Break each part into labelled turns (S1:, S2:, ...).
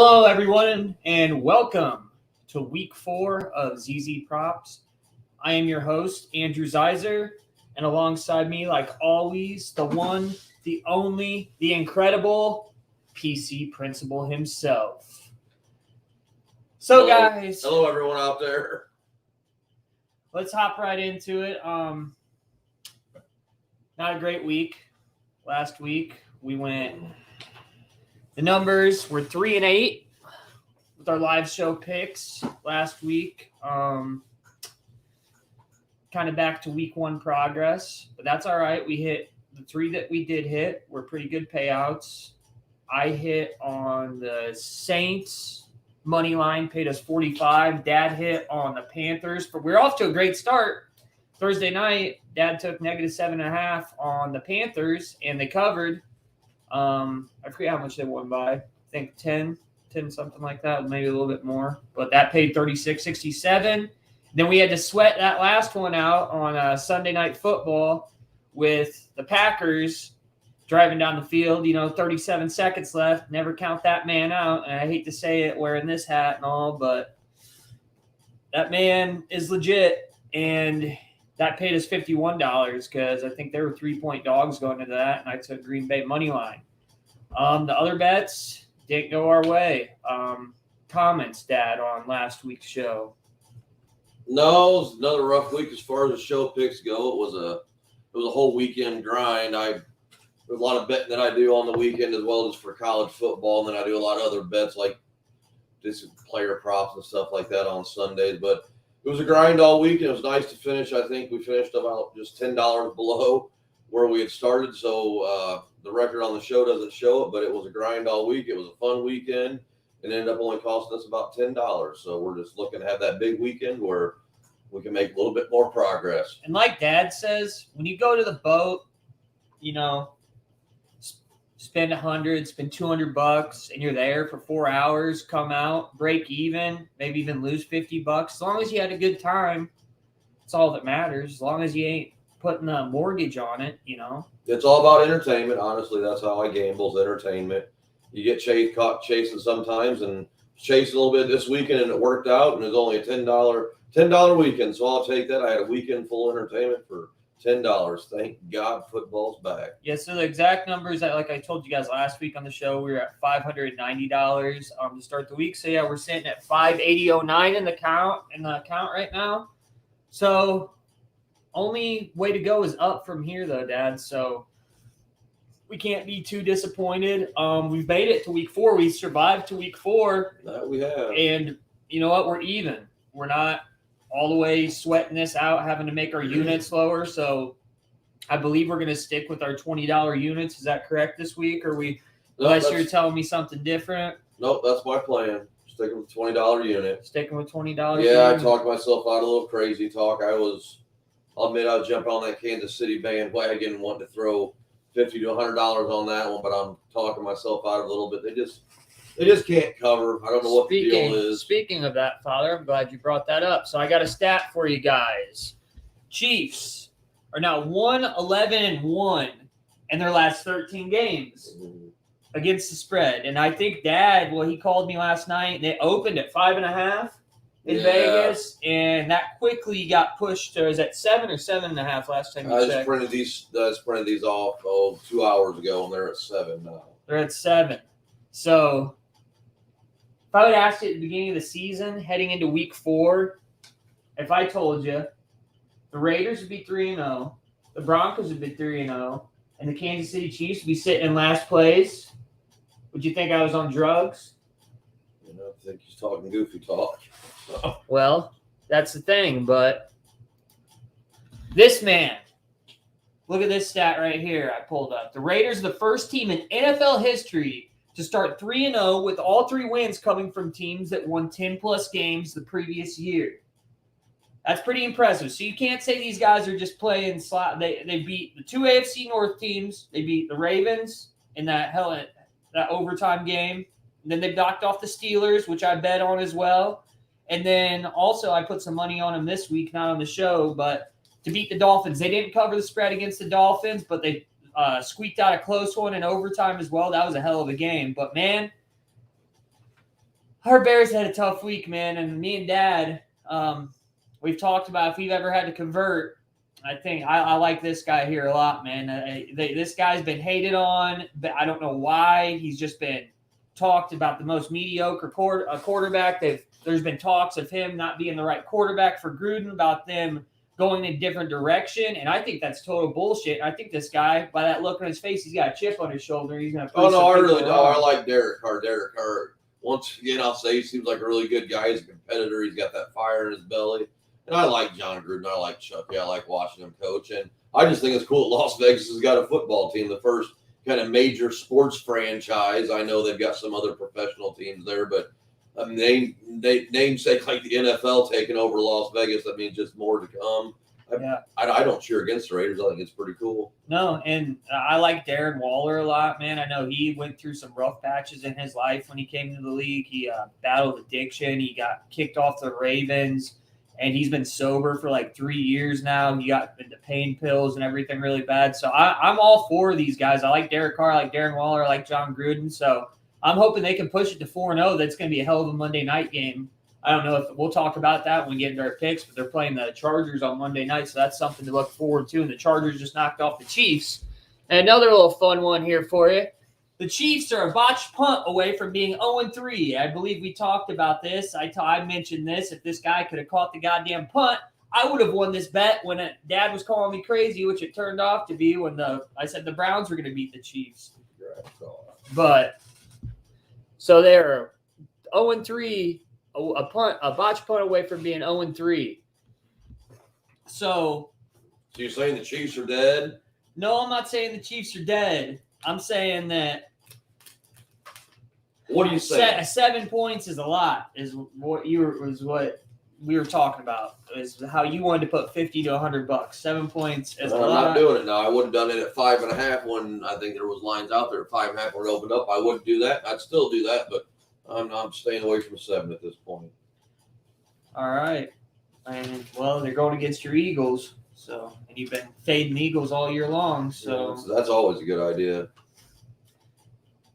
S1: Hello, everyone, and welcome to Week 4 of ZZ Props. I am your host, Andrew Zaiser, and alongside me, like always, the one, the only, the incredible PC Principal himself. So, guys.
S2: Hello, everyone out there.
S1: Let's hop right into it. Not a great week. Last week, we went... The numbers were 3-8 with our live show picks last week. Kind of back to week 1 progress, but that's all right. We hit the 3 that we did hit were pretty good payouts. I hit on the Saints money line, paid us 45. Dad hit on the Panthers, but we're off to a great start. Thursday night, Dad took -7.5 on the Panthers, and they covered. I forget how much they won by. I think 10, something like that, maybe a little bit more. But that paid $36.67. Then we had to sweat that last one out on Sunday Night Football with the Packers driving down the field. 37 seconds left. Never count that man out. And I hate to say it wearing this hat and all, but that man is legit. And that paid us $51 because I think there were 3-point dogs going into that, and I took Green Bay money line. The other bets didn't go our way. Comments, Dad, on last week's show?
S2: No, it was another rough week as far as the show picks go. It was a whole weekend grind. There's a lot of betting that I do on the weekend as well as for college football, and then I do a lot of other bets like just player props and stuff like that on Sundays. But it was a grind all week, and it was nice to finish. I think we finished about just $10 below where we had started. So the record on the show doesn't show it, but it was a grind all week. It was a fun weekend, and it ended up only costing us about $10. So we're just looking to have that big weekend where we can make a little bit more progress.
S1: And like Dad says, when you go to the boat, spend $100, spend $200, and you're there for 4 hours, come out, break even, maybe even lose $50. As long as you had a good time, that's all that matters. As long as you ain't putting a mortgage on it,
S2: It's all about entertainment. Honestly, that's how I gamble, is entertainment. You get caught chasing sometimes, and chased a little bit this weekend, and it worked out, and it was only a $10 weekend, so I'll take that. I had a weekend full of entertainment for $10. Thank God football's back.
S1: Yeah, so the exact numbers like I told you guys last week on the show, we were at $590 to start the week. So yeah, we're sitting at $580.09 in the account right now. So only way to go is up from here though, Dad. So we can't be too disappointed. We've made it to week 4. We survived to week 4.
S2: That we have.
S1: And you know what? We're even. We're not all the way sweating this out, having to make our units lower. So I believe we're going to stick with our $20 units. Is that correct this week? Or unless you're telling me something different?
S2: Nope, that's my plan. Sticking with $20 unit.
S1: Sticking with $20
S2: Yeah,
S1: unit.
S2: I talked myself out a little crazy talk. I'll admit I was jumping on that Kansas City bandwagon and wanting to throw $50 to $100 on that one, but I'm talking myself out a little bit. They just can't cover. I don't know what the deal is.
S1: Speaking of that, Father, I'm glad you brought that up. So I got a stat for you guys. Chiefs are now 1-11-1 in their last 13 games against the spread. And I think Dad, he called me last night. They opened at 5.5 in Vegas, and that quickly got pushed to, is that 7 or 7.5 last time you checked?
S2: I just printed these off 2 hours ago, and they're at 7 now.
S1: They're at 7. So if I would ask you at the beginning of the season, heading into week 4, if I told you the Raiders would be 3-0, the Broncos would be 3-0, and the Kansas City Chiefs would be sitting in last place, would you think I was on drugs?
S2: I think he's talking goofy talk.
S1: Well, that's the thing, but this man, look at this stat right here I pulled up. The Raiders are the first team in NFL history to start 3-0 with all 3 wins coming from teams that won 10-plus games the previous year. That's pretty impressive. So you can't say these guys are just playing slot. They beat the 2 AFC North teams. They beat the Ravens in that overtime game. And then they knocked off the Steelers, which I bet on as well. And then also I put some money on them this week, not on the show, but to beat the Dolphins. They didn't cover the spread against the Dolphins, but they squeaked out a close one in overtime as well. That was a hell of a game. But, man, our Bears had a tough week, man. And me and Dad, we've talked about if we've ever had to convert. I think I like this guy here a lot, man. This guy's been hated on, but I don't know why. He's just been talked about the most mediocre quarterback. There's been talks of him not being the right quarterback for Gruden, about them going in a different direction, and I think that's total bullshit. I think this guy, by that look on his face, he's got a chip on his shoulder. He's going to.
S2: Oh no, I really don't. I like Derek Carr. Derek Carr. Once again, I'll say he seems like a really good guy. He's a competitor. He's got that fire in his belly. And I like John Gruden. I like Chucky. I like watching him coach. And I just think it's cool that Las Vegas has got a football team, the first kind of major sports franchise. I know they've got some other professional teams there, but I mean, namesake like the NFL taking over Las Vegas, that means just more to come. I don't cheer against the Raiders. I think it's pretty cool.
S1: No, and I like Darren Waller a lot, man. I know he went through some rough patches in his life when he came into the league. He battled addiction. He got kicked off the Ravens, and he's been sober for like 3 years now. He got into pain pills and everything really bad. So I'm all for these guys. I like Derek Carr, I like Darren Waller, I like John Gruden. So I'm hoping they can push it to 4-0. That's going to be a hell of a Monday night game. I don't know if we'll talk about that when we get into our picks, but they're playing the Chargers on Monday night, so that's something to look forward to. And the Chargers just knocked off the Chiefs. And another little fun one here for you. The Chiefs are a botched punt away from being 0-3. I believe we talked about this. I mentioned this. If this guy could have caught the goddamn punt, I would have won this bet when Dad was calling me crazy, which it turned off to be when I said the Browns were going to beat the Chiefs. But so they're 0-3. A botched punt away from being 0-3. So
S2: you're saying the Chiefs are dead?
S1: No, I'm not saying the Chiefs are dead. I'm saying that.
S2: What are you saying?
S1: 7 points is a lot. Is what we were talking about. Is how you wanted to put $50 to $100. 7 points is a lot.
S2: I'm not doing it now. I would have done it at 5.5 when I think there was lines out there at 5.5 when it opened up. I wouldn't do that. I'd still do that, but I'm staying away from 7 at this point.
S1: All right. And, well, they're going against your Eagles. So, and you've been fading Eagles all year long. So
S2: that's always a good idea.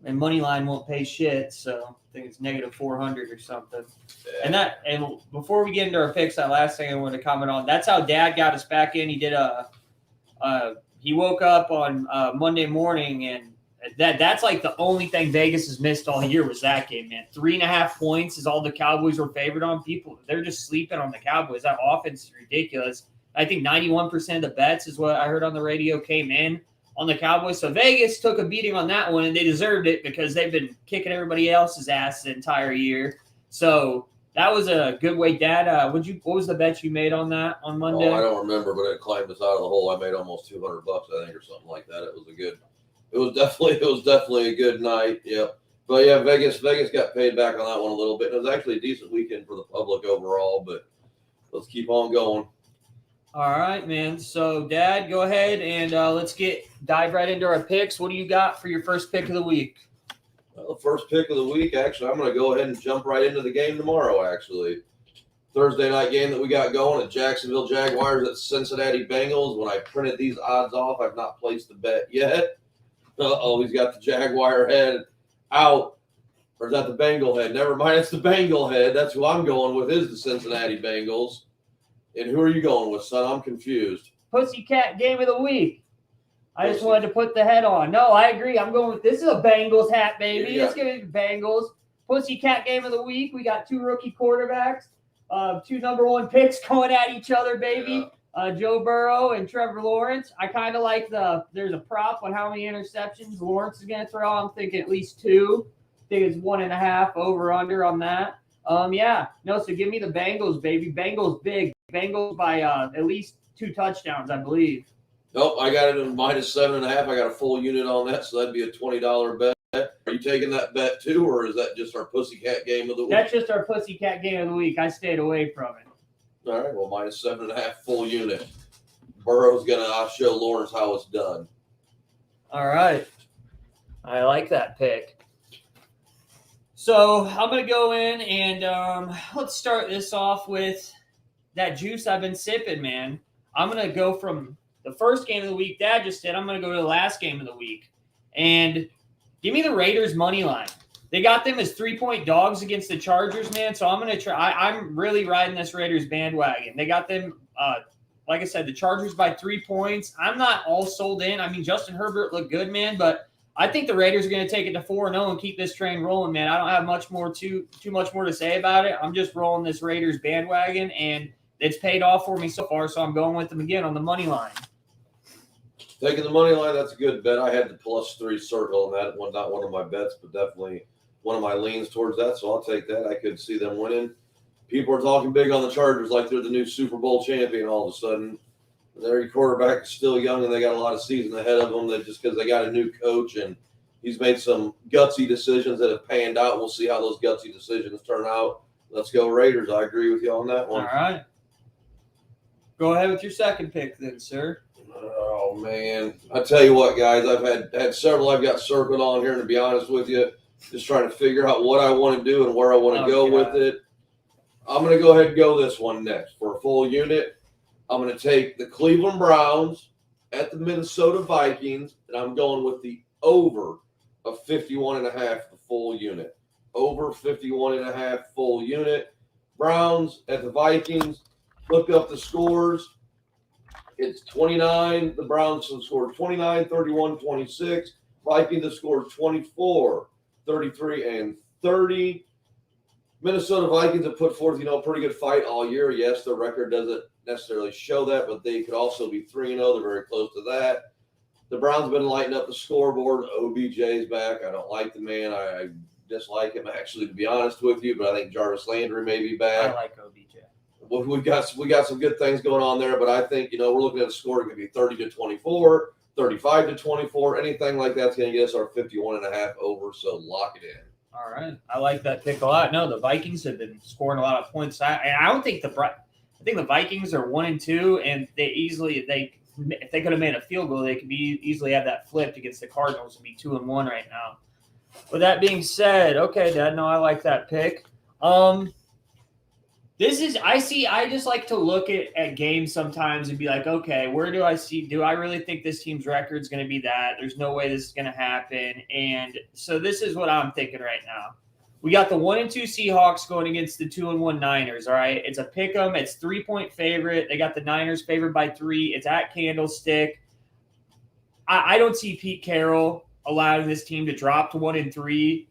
S1: And money line won't pay shit. So I think it's -400 or something. Yeah. And before we get into our picks, that last thing I wanted to comment on, that's how Dad got us back in. He did he woke up on Monday morning, and that's like the only thing Vegas has missed all year was that game, man. 3.5 points is all the Cowboys were favored on. People, they're just sleeping on the Cowboys. That offense is ridiculous. I think 91% of the bets is what I heard on the radio came in on the Cowboys. So Vegas took a beating on that one, and they deserved it because they've been kicking everybody else's ass the entire year. So that was a good way, Dad. What was the bet you made on that on Monday?
S2: Oh, I don't remember, but it climbed us out of the hole. I made almost $200, I think, or something like that. It was definitely a good night. Yep. But yeah, Vegas got paid back on that one a little bit. It was actually a decent weekend for the public overall, but let's keep on going.
S1: All right, man. So, Dad, go ahead and let's dive right into our picks. What do you got for your first pick of the week?
S2: Well, the first pick of the week, actually, I'm going to go ahead and jump right into the game tomorrow, actually. Thursday night game that we got going at Jacksonville Jaguars at Cincinnati Bengals. When I printed these odds off, I've not placed the bet yet. He's got the Jaguar head out. Or is that the Bengal head? Never mind, it's the Bengal head. That's who I'm going with, is the Cincinnati Bengals. And who are you going with, son? I'm confused.
S1: Pussycat game of the week. I just wanted to put the head on. No, I agree. I'm going with this is a Bengals hat, baby. Let's give it Bengals. Pussycat game of the week. We got 2 rookie quarterbacks, 2 number 1 picks going at each other, baby. Yeah. Joe Burrow and Trevor Lawrence. I kind of like there's a prop on how many interceptions Lawrence is going to throw. I'm thinking at least 2. I think it's 1.5 over under on that. So give me the Bengals, baby. Bengals big. Bengals by at least 2 touchdowns, I believe.
S2: Nope, I got it in -7.5. I got a full unit on that, so that'd be a $20 bet. Are you taking that bet too, or is that just our Pussycat game of the week?
S1: That's just our Pussycat game of the week. I stayed away from it.
S2: All right, well, -7.5 full unit. Burrow's going to show Lawrence how it's done.
S1: All right. I like that pick. So I'm going to go in and let's start this off with that juice I've been sipping, man. I'm going to go from the first game of the week Dad just did. I'm going to go to the last game of the week. And give me the Raiders money line. They got them as 3-point dogs against the Chargers, man. So I'm going to try. I'm really riding this Raiders bandwagon. They got them, like I said, the Chargers by 3 points. I'm not all sold in. I mean, Justin Herbert looked good, man, but I think the Raiders are going to take it to 4-0 and keep this train rolling, man. I don't have too much more to say about it. I'm just rolling this Raiders bandwagon, and it's paid off for me so far, so I'm going with them again on the money line.
S2: Taking the money line, that's a good bet. I had the +3 circle on that one, not one of my bets, but definitely one of my leans towards that. So I'll take that. I could see them winning. People are talking big on the Chargers like they're the new Super Bowl champion all of a sudden. Their quarterback is still young, and they got a lot of season ahead of them. That just because they got a new coach and he's made some gutsy decisions that have panned out. We'll see how those gutsy decisions turn out. Let's go Raiders. I agree with you on that one.
S1: All right. Go ahead with your second pick then, sir.
S2: Oh, man. I tell you what, guys, I've had several I've got circled on here, and to be honest with you, just trying to figure out what I want to do and where I want to go with it. I'm going to go ahead and go this one next. For a full unit, I'm going to take the Cleveland Browns at the Minnesota Vikings, and I'm going with the over of 51.5, the full unit. Over 51.5 full unit. Browns at the Vikings. Look up the scores. It's 29. The Browns have scored 29, 31, 26. Vikings have scored 24, 33, and 30. Minnesota Vikings have put forth, a pretty good fight all year. Yes, their record doesn't necessarily show that, but they could also be 3-0. They're very close to that. The Browns have been lighting up the scoreboard. OBJ's back. I don't like the man. I dislike him, actually, to be honest with you, but I think Jarvis Landry may be back.
S1: I like OBJ.
S2: Well, we got some good things going on there, but I think, we're looking at a score. It could be 30-24, 35-24. Anything like that's going to get us our 51.5 over, so lock it in.
S1: All right. I like that pick a lot. No, the Vikings have been scoring a lot of points. I don't think I think the Vikings are 1-2, and if they could have made a field goal, they could easily have that flipped against the Cardinals and be 2-1 right now. With that being said, okay, Dad, no, I like that pick. I just like to look at games sometimes and be like, okay, where do I really think this team's record is going to be that? There's no way this is going to happen. And so this is what I'm thinking right now. We got the 1-2 Seahawks going against the 2-1 Niners, all right? It's a pick 'em. It's 3-point favorite. They got the Niners favored by 3. It's at Candlestick. I don't see Pete Carroll allowing this team to drop to 1-3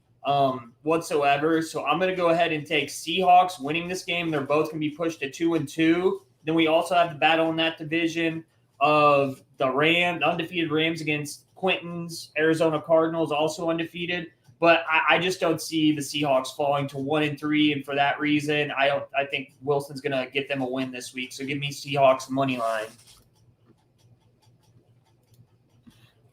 S1: whatsoever. So I'm going to go ahead and take Seahawks winning this game. They're both going to be pushed to 2-2. Then we also have the battle in that division of the undefeated Rams against Quentin's Arizona Cardinals, also undefeated. But I just don't see the Seahawks falling to 1-3, and for that reason, I think Wilson's going to get them a win this week. So give me Seahawks money line.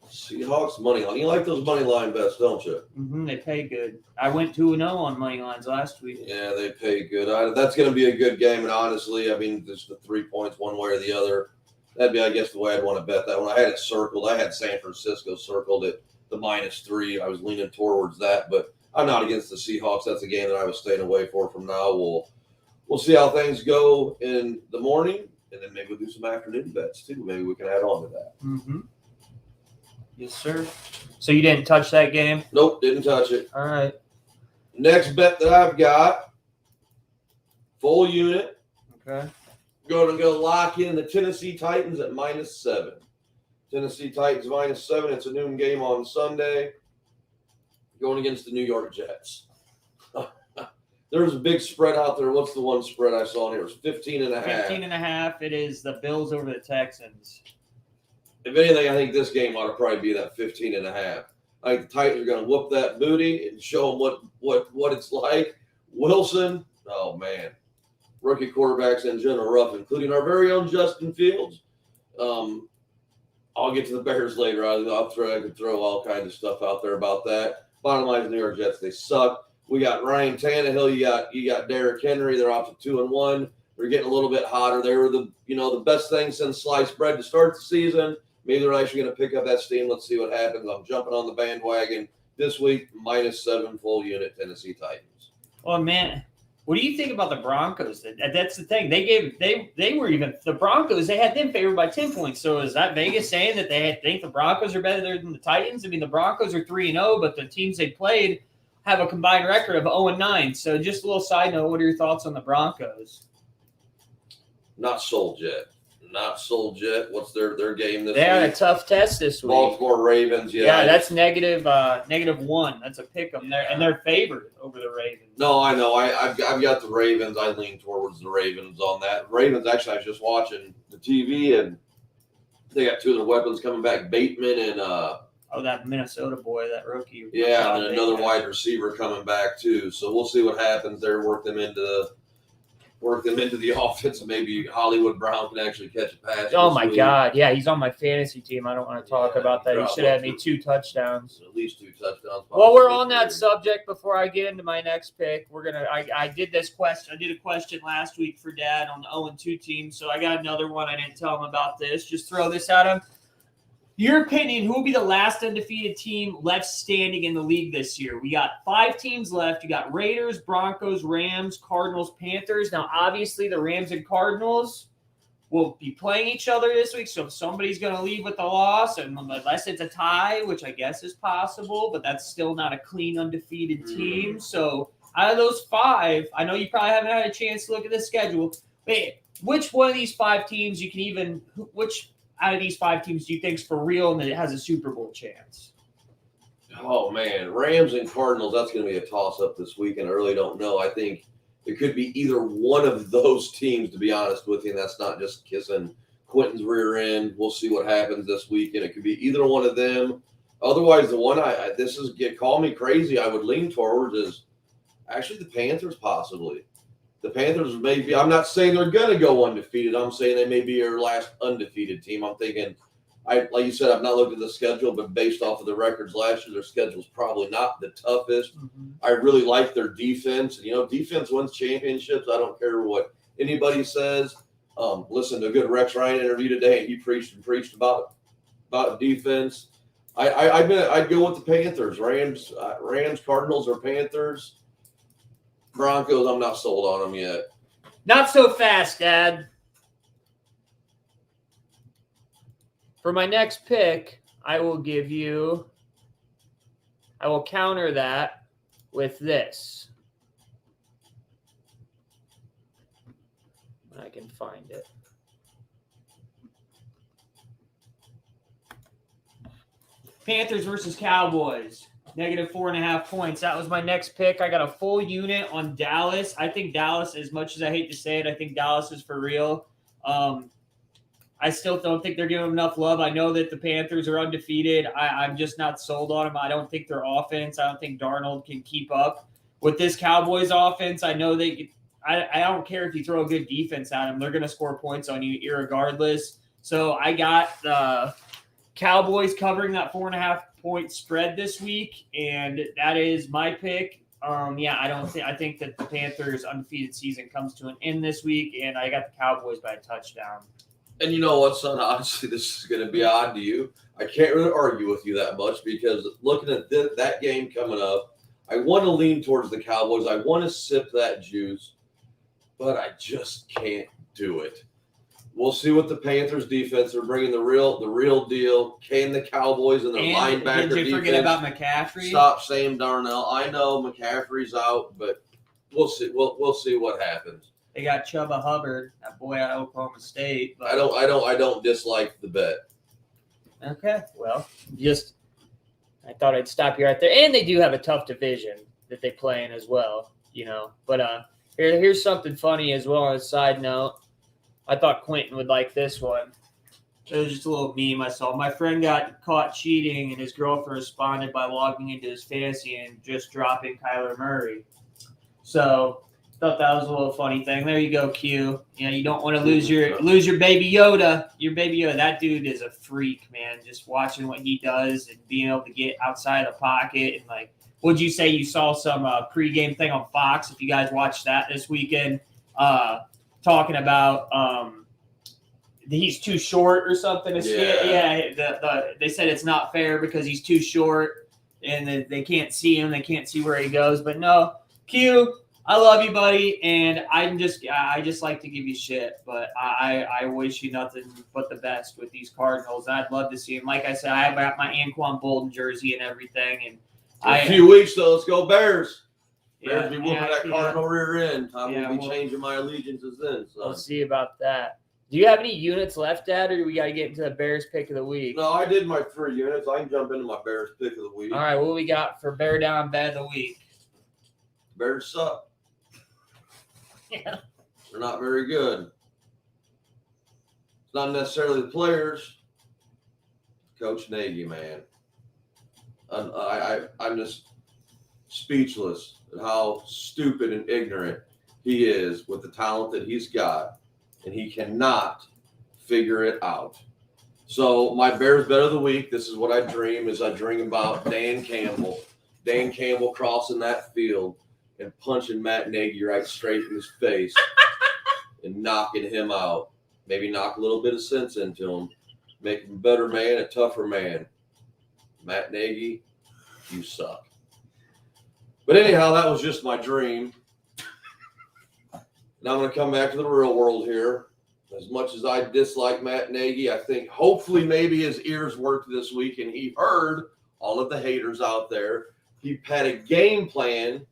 S2: Seahawks money line. You like those money line bets, don't you?
S1: Mm-hmm, they pay good. I went 2-0 on money lines last week.
S2: Yeah, they pay good. That's going to be a good game, and honestly, I mean, just the 3 points one way or the other. That'd be, I guess, the way I'd want to bet that one. I had it circled. I had San Francisco circled at the -3. I was leaning towards that, but I'm not against the Seahawks. That's a game that I was staying away from now. We'll see how things go in the morning, and then maybe we'll do some afternoon bets too. Maybe we can add on to that.
S1: Mm-hmm. Yes, sir. So you didn't touch that game?
S2: Nope, didn't touch it.
S1: All right.
S2: Next bet that I've got, full unit.
S1: Okay.
S2: Going to go lock in the Tennessee Titans at -7. Tennessee Titans -7. It's a noon game on Sunday. Going against the New York Jets. There's a big spread out there. What's the one spread I saw in here? It was 15.5.
S1: 15.5. It is the Bills over the Texans.
S2: If anything, I think this game ought to probably be that 15.5. I think the Titans are going to whoop that booty and show them what it's like. Wilson, oh man, rookie quarterbacks in general rough, including our very own Justin Fields. I'll get to the Bears later. I could throw all kinds of stuff out there about that. Bottom line is New York Jets, they suck. We got Ryan Tannehill. You got Derrick Henry. They're off to 2-1. They're getting a little bit hotter. They were the best thing since sliced bread to start the season. Maybe they're actually going to pick up that steam. Let's see what happens. I'm jumping on the bandwagon this week. -7 full unit Tennessee Titans.
S1: Well, man, what do you think about the Broncos? That's the thing. They were even the Broncos. They had them favored by 10 points. So is that Vegas saying that they think the Broncos are better than the Titans? I mean, the Broncos are 3-0, but the teams they played have a combined record of 0-9. So just a little side note, what are your thoughts on the Broncos?
S2: Not sold yet. Not sold yet. What's their game this week?
S1: They had a tough test this week.
S2: Baltimore Ravens.
S1: Yeah, that's -1. That's a pick 'em there, and they're favored over the Ravens.
S2: No, I know. I've got the Ravens. I lean towards the Ravens on that. Ravens, actually, I was just watching the TV, and they got two of their weapons coming back, Bateman and
S1: that Minnesota boy, that rookie.
S2: yeah, and then another wide receiver coming back too. So we'll see what happens there. Work them into the offense. Maybe Hollywood Brown can actually catch a pass.
S1: Oh my God! Yeah, he's on my fantasy team. I don't want to talk about that. He should have me 2 touchdowns.
S2: At least 2 touchdowns.
S1: Well, we're on that subject. Before I get into my next pick, I did this question. I did a question last week for Dad on the 0-2 team, so I got another one. I didn't tell him about this. Just throw this at him. Your opinion, who will be the last undefeated team left standing in the league this year? We got 5 teams left. You got Raiders, Broncos, Rams, Cardinals, Panthers. Now, obviously, the Rams and Cardinals will be playing each other this week, so if somebody's going to leave with a loss, and unless it's a tie, which I guess is possible, but that's still not a clean undefeated team. So out of those 5, I know you probably haven't had a chance to look at the schedule. Wait, which one of these 5 teams which out of these 5 teams do you think is for real and that it has a Super Bowl chance?
S2: Oh, man. Rams and Cardinals, that's going to be a toss-up this weekend. I really don't know. I think it could be either one of those teams, to be honest with you, and that's not just kissing Quentin's rear end. We'll see what happens this weekend. It could be either one of them. Otherwise, the one call me crazy, I would lean towards is actually the Panthers possibly. The Panthers maybe, I'm not saying they're going to go undefeated. I'm saying they may be your last undefeated team. I'm thinking, like you said, I've not looked at the schedule, but based off of the records last year, their schedule is probably not the toughest. Mm-hmm. I really like their defense. Defense wins championships. I don't care what anybody says. Listen to a good Rex Ryan interview today, and he preached about defense. I'd go with the Panthers, Rams, Cardinals, or Panthers. Broncos, I'm not sold on them yet.
S1: Not so fast, Dad. For my next pick, I will counter that with this. I can find it. Panthers versus Cowboys. -4.5 points. That was my next pick. I got a full unit on Dallas. I think Dallas, as much as I hate to say it, I think Dallas is for real. I still don't think they're giving them enough love. I know that the Panthers are undefeated. I'm just not sold on them. I don't think their offense, I don't think Darnold can keep up with this Cowboys offense. I know I don't care if you throw a good defense at them. They're going to score points on you irregardless. So I got the Cowboys covering that 4.5-point spread this week, and that is my pick. I think that the Panthers' undefeated season comes to an end this week, and I got the Cowboys by a touchdown.
S2: And you know what, son? Honestly, this is going to be odd to you. I can't really argue with you that much because looking at that game coming up, I want to lean towards the Cowboys. I want to sip that juice, but I just can't do it. We'll see what the Panthers defense are bringing, the real deal. Can the Cowboys and their linebacker
S1: did you forget about McCaffrey?
S2: Stop saying Darnell. I know McCaffrey's out, but we'll see. We'll see what happens.
S1: They got Chuba Hubbard, that boy out of Oklahoma State. But...
S2: I don't dislike the bet.
S1: Okay, well, I thought I'd stop you right there. And they do have a tough division that they play in as well, But here's something funny as well on a side note. I thought Quentin would like this one. It was just a little meme I saw. My friend got caught cheating, and his girlfriend responded by logging into his fantasy and just dropping Kyler Murray. So thought that was a little funny thing. There you go, Q. You don't want to lose your baby Yoda. Your baby Yoda. That dude is a freak, man. Just watching what he does and being able to get outside the pocket and would you say you saw some pregame thing on Fox? If you guys watched that this weekend, talking about he's too short or something. They said it's not fair because he's too short and they can't see him. They can't see where he goes. But no, Q, I love you, buddy, and I just like to give you shit, but I wish you nothing but the best with these Cardinals. I'd love to see him. Like I said, I got my Anquan Bolden jersey and everything, and
S2: In a few weeks, though, let's go Bears. Bears be whooping that
S1: yeah.
S2: Cardinal rear end. I
S1: Yeah,
S2: will be changing my allegiances then. So.
S1: We'll see about that. Do you have any units left, Dad, or do we got to get into the Bears pick of the week?
S2: No, I did my 3 units. I can jump into my Bears pick of the week.
S1: All right, what we got for Bear Down Bet of the week?
S2: Bears suck.
S1: Yeah.
S2: They're not very good. It's not necessarily the players. Coach Nagy, man. I'm just speechless at how stupid and ignorant he is with the talent that he's got, and he cannot figure it out. So my Bears bet of the week, this is what I dream about Dan Campbell. Dan Campbell crossing that field and punching Matt Nagy right straight in his face and knocking him out. Maybe knock a little bit of sense into him. Make him a better man, a tougher man. Matt Nagy, you suck. But anyhow, that was just my dream. Now I'm going to come back to the real world here. As much as I dislike Matt Nagy, I think hopefully maybe his ears worked this week and he heard all of the haters out there. He had a game plan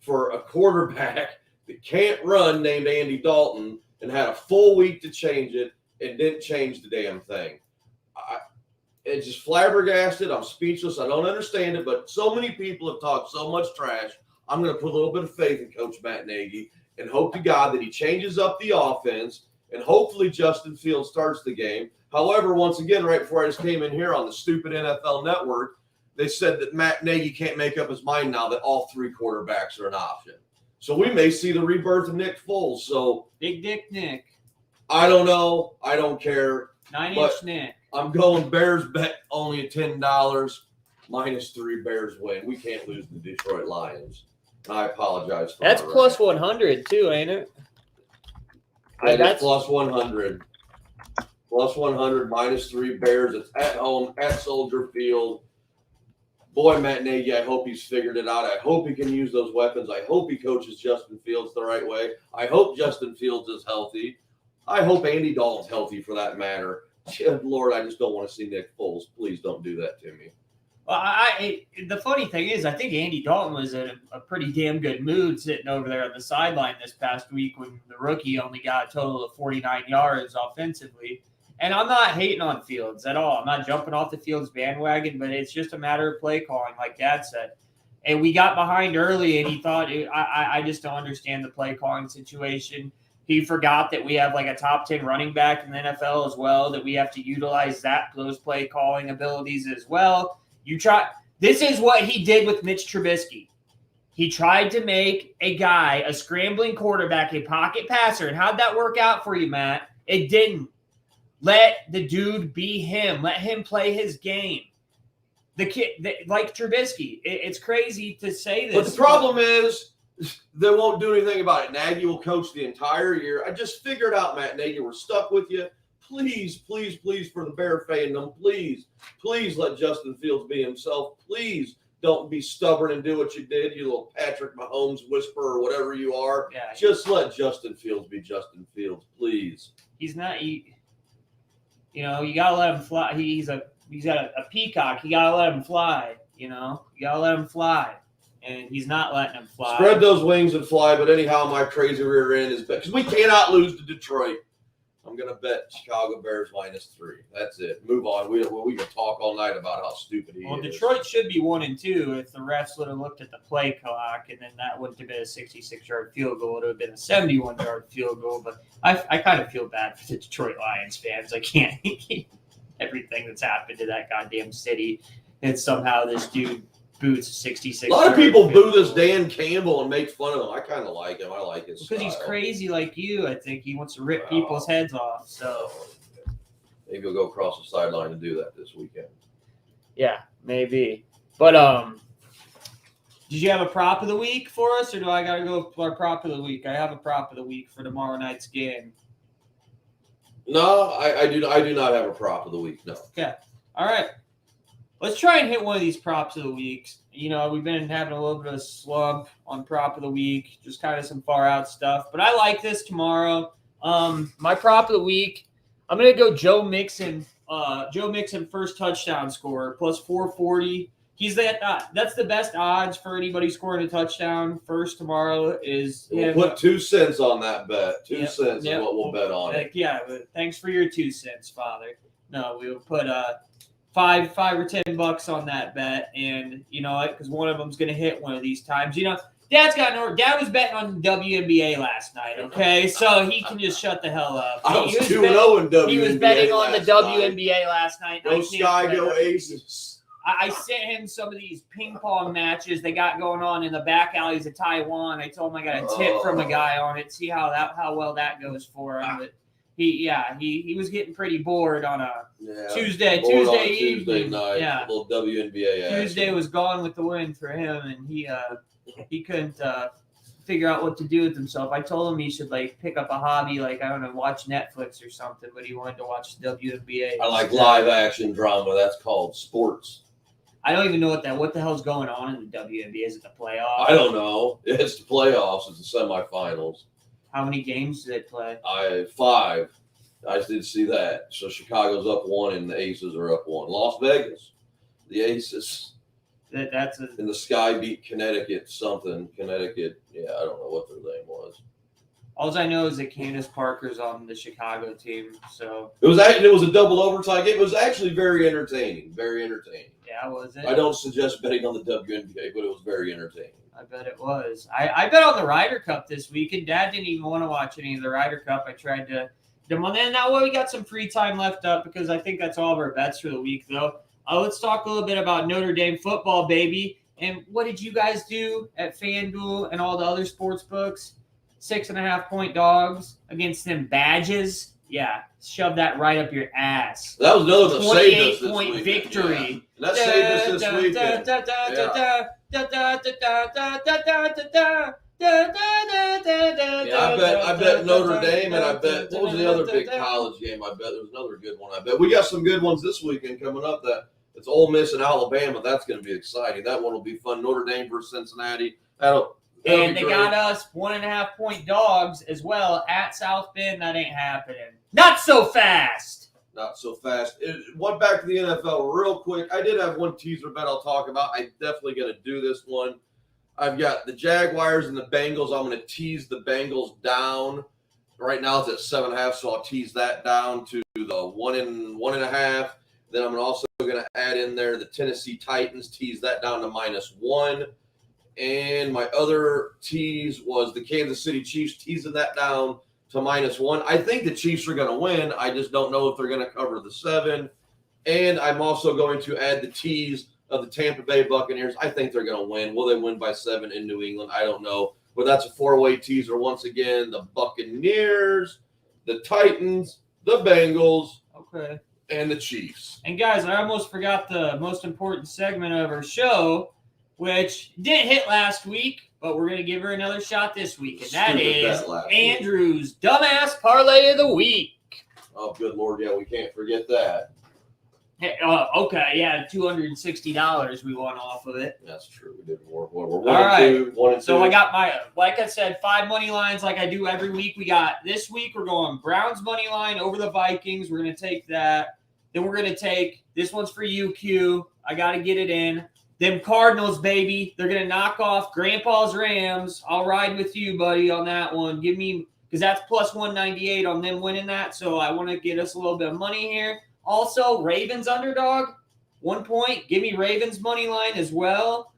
S2: for a quarterback that can't run named Andy Dalton and had a full week to change it and didn't change the damn thing. It's just flabbergasted. I'm speechless. I don't understand it, but so many people have talked so much trash. I'm going to put a little bit of faith in Coach Matt Nagy and hope to God that he changes up the offense and hopefully Justin Fields starts the game. However, once again, right before I just came in here on the stupid NFL Network, they said that Matt Nagy can't make up his mind now that all 3 quarterbacks are an option. So we may see the rebirth of Nick Foles. So
S1: Big Dick Nick.
S2: I don't know. I don't care.
S1: 9-inch Nick.
S2: I'm going Bears bet only at $10. -3 Bears win. We can't lose the Detroit Lions. I apologize for
S1: that's
S2: that.
S1: plus 100 too, ain't it?
S2: That's plus 100. Plus 100, -3 Bears. It's at home at Soldier Field. Boy, Matt Nagy, I hope he's figured it out. I hope he can use those weapons. I hope he coaches Justin Fields the right way. I hope Justin Fields is healthy. I hope Andy Dalton's healthy for that matter. Lord, I just don't want to see Nick Foles. Please don't do that to me.
S1: Well, the funny thing is, I think Andy Dalton was in a pretty damn good mood sitting over there on the sideline this past week when the rookie only got a total of 49 yards offensively. And I'm not hating on Fields at all. I'm not jumping off the Fields bandwagon, but it's just a matter of play calling, like Dad said. And we got behind early, and he thought, I just don't understand the play calling situation. He forgot that we have like a top 10 running back in the NFL as well, that we have to utilize those play calling abilities as well. This is what he did with Mitch Trubisky. He tried to make a guy, a scrambling quarterback, a pocket passer. And how'd that work out for you, Matt? It didn't. Let the dude be him. Let him play his game. The kid, like Trubisky, it's crazy to say this.
S2: But the problem is they won't do anything about it. Nagy will coach the entire year. I just figured out, Matt Nagy, we're stuck with you. Please, please, please, for the Bear fandom, please let Justin Fields be himself. Please don't be stubborn and do what you did, you little Patrick Mahomes whisperer or whatever you are.
S1: Yeah,
S2: just let Justin Fields be Justin Fields, please.
S1: He's not. You gotta let him fly. He's got a peacock. You gotta let him fly. You gotta let him fly, and he's not letting him fly.
S2: Spread those wings and fly. But anyhow, my crazy rear end is because we cannot lose to Detroit. I'm going to bet Chicago Bears -3. That's it. Move on. We can talk all night about how stupid he is.
S1: Well, Detroit should be 1-2 if the refs would have looked at the play clock, and then that wouldn't have been a 66-yard field goal. It would have been a 71-yard field goal. But I kind of feel bad for the Detroit Lions fans. I can't everything that's happened to that goddamn city, and somehow this dude boots 66.
S2: A lot of people boo this Dan Campbell and make fun of him. I kind of like him. I like his
S1: because
S2: style.
S1: he's crazy like you. I think he wants to rip people's heads off. So
S2: maybe he'll go across the sideline and do that this weekend.
S1: Yeah, maybe. But did you have a prop of the week for us, or do I got to go for our prop of the week? I have a prop of the week for tomorrow night's game.
S2: No, I do not have a prop of the week. No.
S1: Okay. All right. Let's try and hit one of these props of the week. We've been having a little bit of a slump on prop of the week, just kind of some far out stuff. But I like this tomorrow. My prop of the week, I'm going to go Joe Mixon. Joe Mixon first touchdown scorer, plus 440. He's that's the best odds for anybody scoring a touchdown first tomorrow is
S2: We'll
S1: him.
S2: put 2 cents on that bet. 2
S1: Yep,
S2: cents
S1: yep.
S2: is what we'll bet on it.
S1: Yeah, but thanks for your 2 cents, Father. No, we will put $5 or $10 on that bet, and you know what? Because one of them's going to hit one of these times. You know, Dad was betting on WNBA last night. Okay, so he can just shut the hell up.
S2: I was 2-0 in WNBA.
S1: He was betting on the
S2: last night.
S1: WNBA last night.
S2: Go Sky, go Aces.
S1: I sent him some of these ping pong matches they got going on in the back alleys of Taiwan. I told him I got a tip from a guy on it. See how well that goes for him. But he was getting pretty bored on a Tuesday evening.
S2: Night.
S1: Yeah,
S2: A little WNBA action.
S1: Tuesday was gone with the wind for him, and he couldn't figure out what to do with himself. I told him he should like pick up a hobby, like I don't know, watch Netflix or something. But he wanted to watch the WNBA.
S2: I like live action drama. That's called sports.
S1: I don't even know what the hell's going on in the WNBA. Is it the playoffs?
S2: I don't know. It's the playoffs. It's the semifinals.
S1: How many games do they play?
S2: 5. I did see that. So Chicago's up 1 and the Aces are up 1. Las Vegas, the Aces.
S1: That's
S2: and the Sky beat Connecticut something. Connecticut. Yeah, I don't know what their name was.
S1: All I know is that Candace Parker's on the Chicago team. So
S2: it was a double overtime game. It was actually very entertaining. Very entertaining.
S1: Yeah, was it?
S2: I don't suggest betting on the WNBA, but it was very entertaining.
S1: I bet it was. I bet on the Ryder Cup this week, and Dad didn't even want to watch any of the Ryder Cup. I tried to them on that. Now we got some free time left up because I think that's all of our bets for the week, though. Let's talk a little bit about Notre Dame football, baby. And what did you guys do at FanDuel and all the other sports books? 6.5-point dogs against them Badges. Yeah, shove that right up your ass.
S2: That was another that saved us this
S1: 28-point
S2: weekend.
S1: victory.
S2: Yeah. That saved us this weekend. I bet Notre Dame, and I bet what was the other big college game? I bet there was another good one. I bet we got some good ones this weekend coming up. That it's Ole Miss and Alabama. That's going to be exciting. That one will be fun. Notre Dame versus Cincinnati. And
S1: they got us 1.5-point dogs as well at South Bend. That ain't happening. Not so fast.
S2: Not so fast. Went back to the NFL real quick. I did have one teaser bet I'll talk about. I'm definitely going to do this one. I've got the Jaguars and the Bengals. I'm going to tease the Bengals down. Right now it's at 7.5, so I'll tease that down to the 1.5. Then I'm also going to add in there the Tennessee Titans, tease that down to -1. And my other tease was the Kansas City Chiefs, teasing that down to -1. I think the Chiefs are going to win. I just don't know if they're going to cover the 7. And I'm also going to add the tease of the Tampa Bay Buccaneers. I think they're going to win. Will they win by 7 in New England? I don't know. But that's a 4-way teaser once again. The Buccaneers, the Titans, the Bengals, and the Chiefs.
S1: And guys, I almost forgot the most important segment of our show, which didn't hit last week, but we're going to give her another shot this week. And that is Andrew's Dumbass Parlay of the Week.
S2: Oh, good Lord. Yeah, we can't forget that.
S1: Hey, okay, yeah, $260 we won off of it.
S2: That's true. We did more. We're 1 and 2.
S1: So I got my, like I said, 5 money lines like I do every week. We got this week, we're going Browns money line over the Vikings. We're going to take that. Then we're going to take, this one's for you, Q. I got to get it in. Them Cardinals, baby. They're going to knock off Grandpa's Rams. I'll ride with you, buddy, on that one. Give me, because that's plus 198 on them winning that. So I want to get us a little bit of money here. Also, Ravens underdog, 1 point. Give me Ravens money line as well.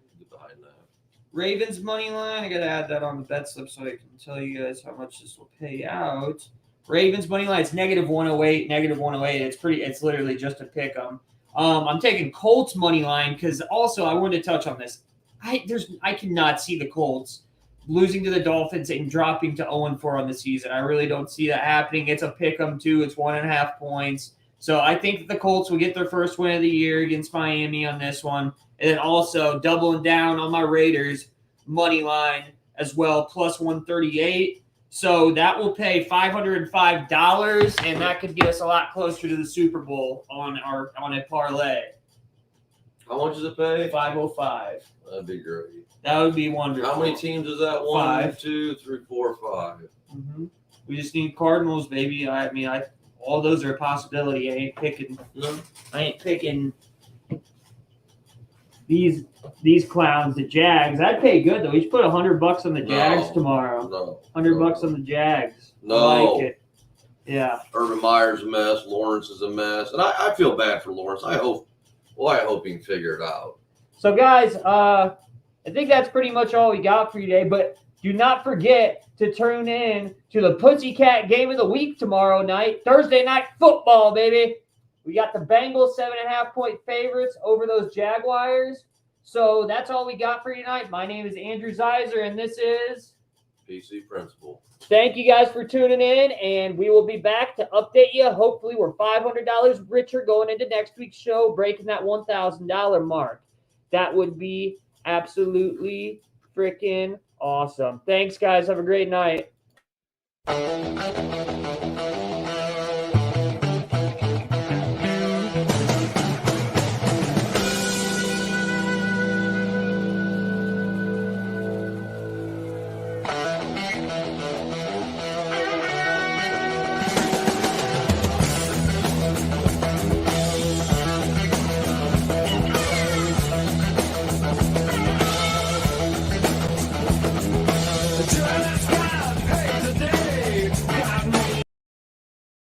S1: Ravens money line. I got to add that on the bet slip so I can tell you guys how much this will pay out. Ravens money line. It's -108. -108. It's literally just a pick 'em. I'm taking Colts money line because also I wanted to touch on this. I cannot see the Colts losing to the Dolphins and dropping to 0-4 on the season. I really don't see that happening. It's a pick 'em too. It's 1.5 points. So I think the Colts will get their first win of the year against Miami on this one. And then also doubling down on my Raiders money line as well, plus 138. So that will pay $505, and that could get us a lot closer to the Super Bowl on a parlay.
S2: How much does it pay?
S1: $505.
S2: That'd be great.
S1: That would be wonderful.
S2: How many teams is that? 1, 2, 3, 4, 5.
S1: Mm-hmm. We just need Cardinals, baby. All those are a possibility. I ain't picking.
S2: No.
S1: I ain't picking these clowns, the Jags. I'd pay good though. We should put $100 on the Jags tomorrow.
S2: No.
S1: $100 on the Jags.
S2: No.
S1: I like it. Yeah.
S2: Urban Meyer's a mess. Lawrence is a mess, and I feel bad for Lawrence. I hope he can figure it out.
S1: So guys, I think that's pretty much all we got for you today. But do not forget to tune in to the Pussycat Game of the Week tomorrow night, Thursday Night Football, baby. We got the Bengals 7.5-point favorites over those Jaguars. So that's all we got for you tonight. My name is Andrew Zaiser, and this is
S2: PC Principal.
S1: Thank you guys for tuning in, and we will be back to update you. Hopefully, we're $500 richer going into next week's show, breaking that $1,000 mark. That would be absolutely freaking awesome. Thanks, guys. Have a great night.